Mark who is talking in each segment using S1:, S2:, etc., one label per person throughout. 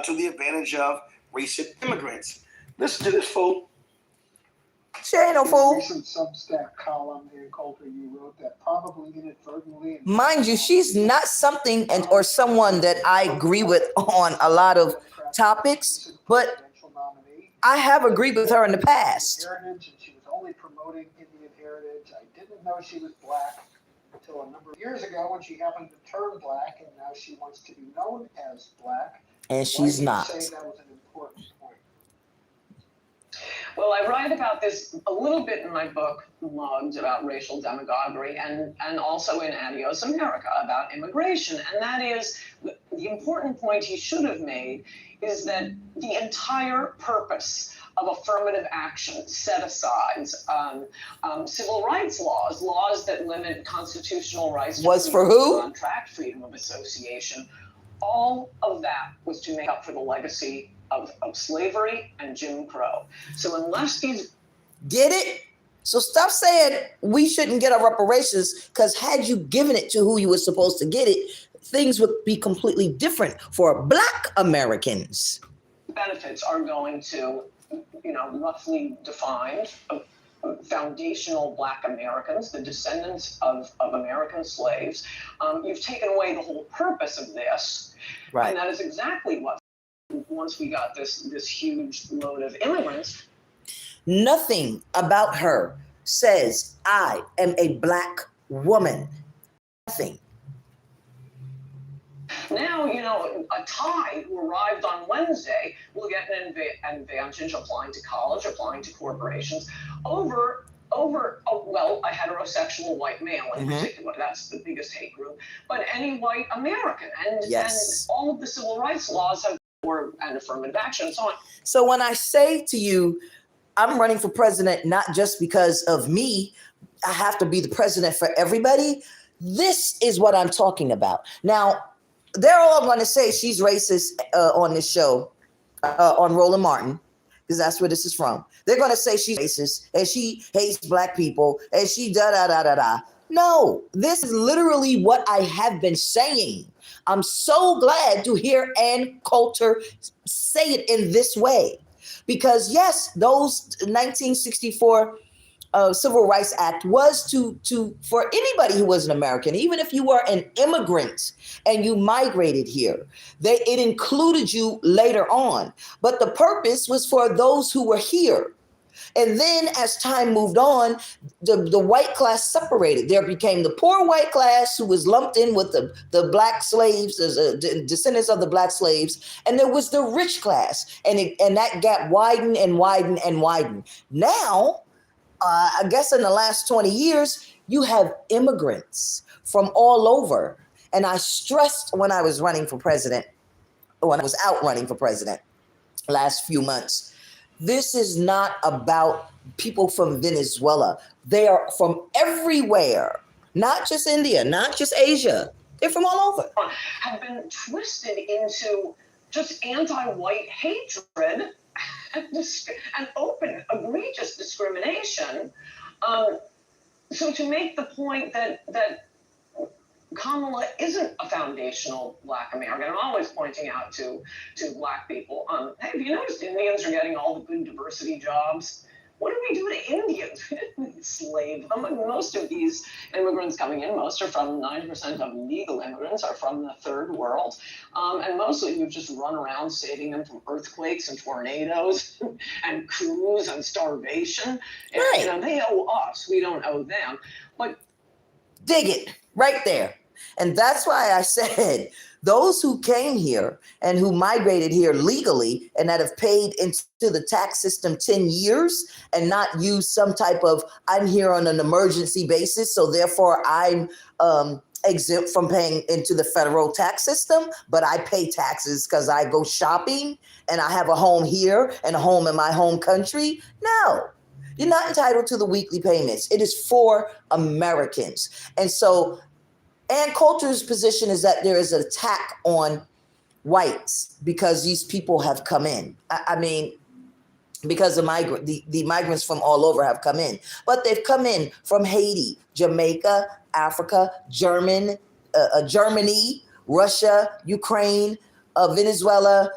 S1: to the advantage of recent immigrants. Listen to this fool.
S2: She ain't no fool.
S3: Recent Substack column in Coulter, you wrote that probably inadvertently.
S2: Mind you, she's not something or someone that I agree with on a lot of topics, but I have agreed with her in the past.
S3: Heritage, and she was only promoting Indian heritage. I didn't know she was black until a number of years ago when she happened to turn black, and now she wants to be known as black.
S2: And she's not.
S3: Say that was an important point.
S4: Well, I write about this a little bit in my book, Mugged, about racial demagoguery, and also in Adios America about immigration. And that is, the important point he should have made is that the entire purpose of affirmative action, set-asides, civil rights laws that limit constitutional rights
S2: was for who?
S4: Contract, freedom of association. All of that was to make up for the legacy of slavery and Jim Crow. So unless these...
S2: Get it? So stop saying we shouldn't get our reparations, because had you given it to who you were supposed to get it, things would be completely different for Black Americans.
S4: Benefits are going to, roughly defined, foundational Black Americans, the descendants of American slaves. You've taken away the whole purpose of this.
S2: Right.
S4: And that is exactly what, once we got this huge load of immigrants.
S2: Nothing about her says I am a Black woman. Nothing.
S4: Now, a tide who arrived on Wednesday will get an advantage applying to college, applying to corporations over a heterosexual white male in particular. That's the biggest hate group. But any white American, and all of the civil rights laws have and affirmative action and so on.
S2: So when I say to you, I'm running for president not just because of me, I have to be the president for everybody. This is what I'm talking about. Now, they're all going to say she's racist on this show, on Roland Martin, because that's where this is from. They're going to say she's racist and she hates Black people and she da-da-da-da-da. No, this is literally what I have been saying. I'm so glad to hear Ann Coulter say it in this way. Because yes, those 1964 Civil Rights Act was to for anybody who was an American, even if you were an immigrant and you migrated here, it included you later on. But the purpose was for those who were here. And then as time moved on, the white class separated. There became the poor white class who was lumped in with the Black slaves, the descendants of the Black slaves. And there was the rich class. And that gap widened and widened and widened. Now, I guess in the last 20 years, you have immigrants from all over. And I stressed when I was running for president, when I was out running for president last few months, this is not about people from Venezuela. They are from everywhere, not just India, not just Asia. They're from all over.
S4: Have been twisted into just anti-white hatred and open, egregious discrimination. So to make the point that Kamala isn't a foundational Black American. I'm always pointing out to Black people, hey, have you noticed Indians are getting all the good diversity jobs? What do we do to Indians? We didn't enslave them. And most of these immigrants coming in, most are from 90% of legal immigrants are from the third world. And mostly we've just run around saving them from earthquakes and tornadoes and coups and starvation.
S2: Right.
S4: And, they owe us. We don't owe them. But
S2: dig it right there. And that's why I said those who came here and who migrated here legally and that have paid into the tax system 10 years and not used some type of, I'm here on an emergency basis, so therefore I'm exempt from paying into the federal tax system, but I pay taxes because I go shopping and I have a home here and a home in my home country. No, you're not entitled to the weekly payments. It is for Americans. And so Ann Coulter's position is that there is an attack on whites because these people have come in. I mean, because the migrants from all over have come in. But they've come in from Haiti, Jamaica, Africa, Germany, Russia, Ukraine, Venezuela,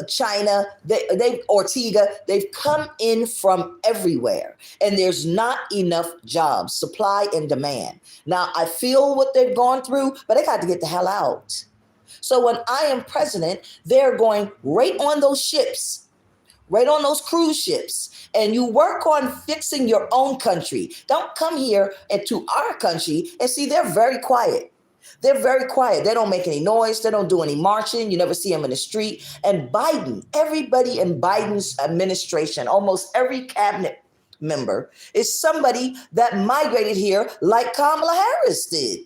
S2: China, they've Ortega, they've come in from everywhere, and there's not enough jobs, supply and demand. Now, I feel what they've gone through, but they got to get the hell out. So when I am president, they're going right on those ships, right on those cruise ships, and you work on fixing your own country. Don't come here into our country and see they're very quiet. They're very quiet. They don't make any noise. They don't do any marching. You never see them in the street. And Biden, everybody in Biden's administration, almost every cabinet member is somebody that migrated here like Kamala Harris did.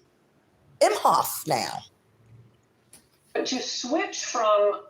S2: Imhoff now.
S4: But to switch from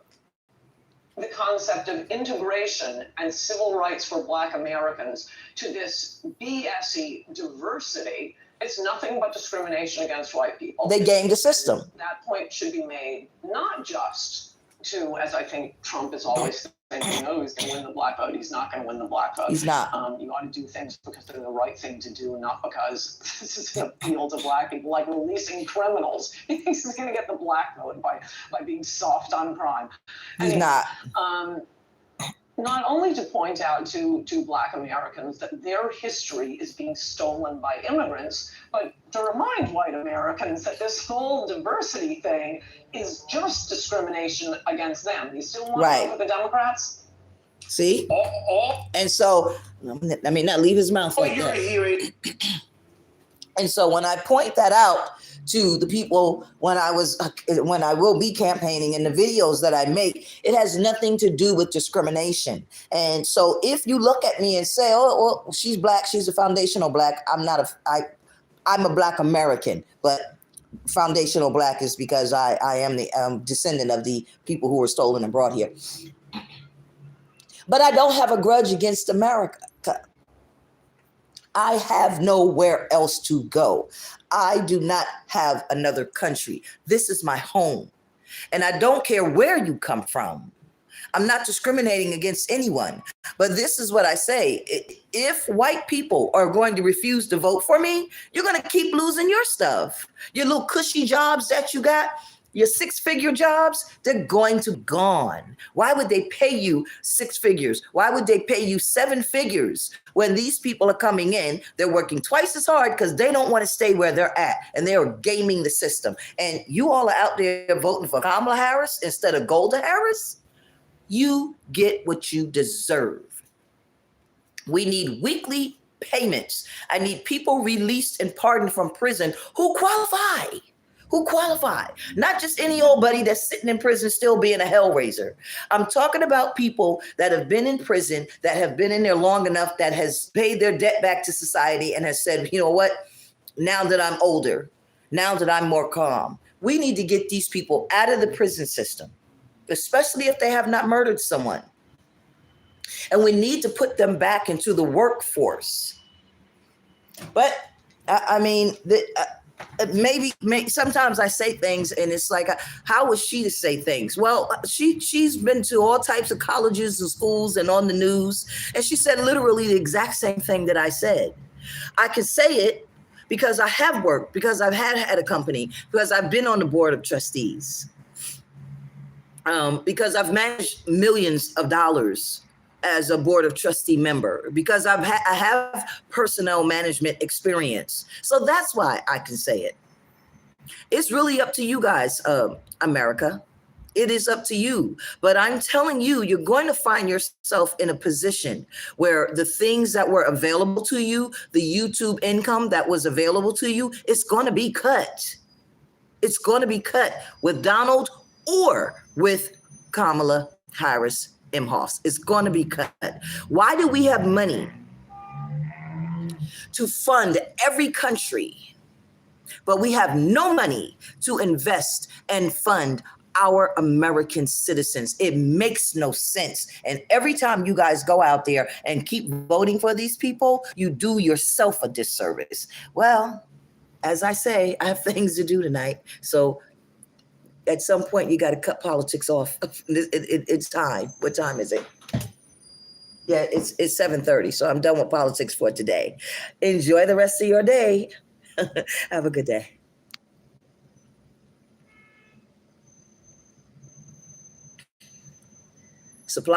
S4: the concept of integration and civil rights for Black Americans to this BS-y diversity, it's nothing but discrimination against white people.
S2: They gamed the system.
S4: That point should be made not just to, as I think Trump is always thinking, oh, he's going to win the black vote. He's not going to win the black vote.
S2: He's not.
S4: You ought to do things because they're the right thing to do, not because this is going to appeal to black people, like releasing criminals. He thinks he's going to get the black vote by being soft on crime.
S2: He's not.
S4: Not only to point out to Black Americans that their history is being stolen by immigrants, but to remind white Americans that this whole diversity thing is just discrimination against them. You still want to vote for the Democrats?
S2: See? And so, I mean, not leave his mouth like that. And so when I point that out to the people when I will be campaigning in the videos that I make, it has nothing to do with discrimination. And so if you look at me and say, oh, well, she's black, she's a foundational black, I'm a black American, but foundational black is because I am the descendant of the people who were stolen and brought here. But I don't have a grudge against America. I have nowhere else to go. I do not have another country. This is my home. And I don't care where you come from. I'm not discriminating against anyone. But this is what I say. If white people are going to refuse to vote for me, you're going to keep losing your stuff. Your little cushy jobs that you got, your six-figure jobs, they're going to be gone. Why would they pay you 6 figures? Why would they pay you 7 figures when these people are coming in? They're working twice as hard because they don't want to stay where they're at, and they are gaming the system. And you all are out there voting for Kamala Harris instead of Golda Harris. You get what you deserve. We need weekly payments. I need people released and pardoned from prison who qualify. Not just any old buddy that's sitting in prison still being a hellraiser. I'm talking about people that have been in prison, that have been in there long enough, that has paid their debt back to society and has said, you know what, now that I'm older, now that I'm more calm, we need to get these people out of the prison system, especially if they have not murdered someone. And we need to put them back into the workforce. But I mean, maybe sometimes I say things and it's like, how was she to say things? Well, she's been to all types of colleges and schools and on the news. And she said literally the exact same thing that I said. I can say it because I have worked, because I've had a company, because I've been on the board of trustees, because I've managed millions of dollars as a board of trustee member, because I have personnel management experience. So that's why I can say it. It's really up to you guys, America. It is up to you. But I'm telling you, you're going to find yourself in a position where the things that were available to you, the YouTube income that was available to you, it's going to be cut. It's going to be cut with Donald or with Kamala Harris-Emhoff. It's going to be cut. Why do we have money to fund every country, but we have no money to invest and fund our American citizens? It makes no sense. And every time you guys go out there and keep voting for these people, you do yourself a disservice. Well, as I say, I have things to do tonight. So at some point, you got to cut politics off. It's time. What time is it? Yeah, it's 7:30. So I'm done with politics for today. Enjoy the rest of your day. Have a good day. supply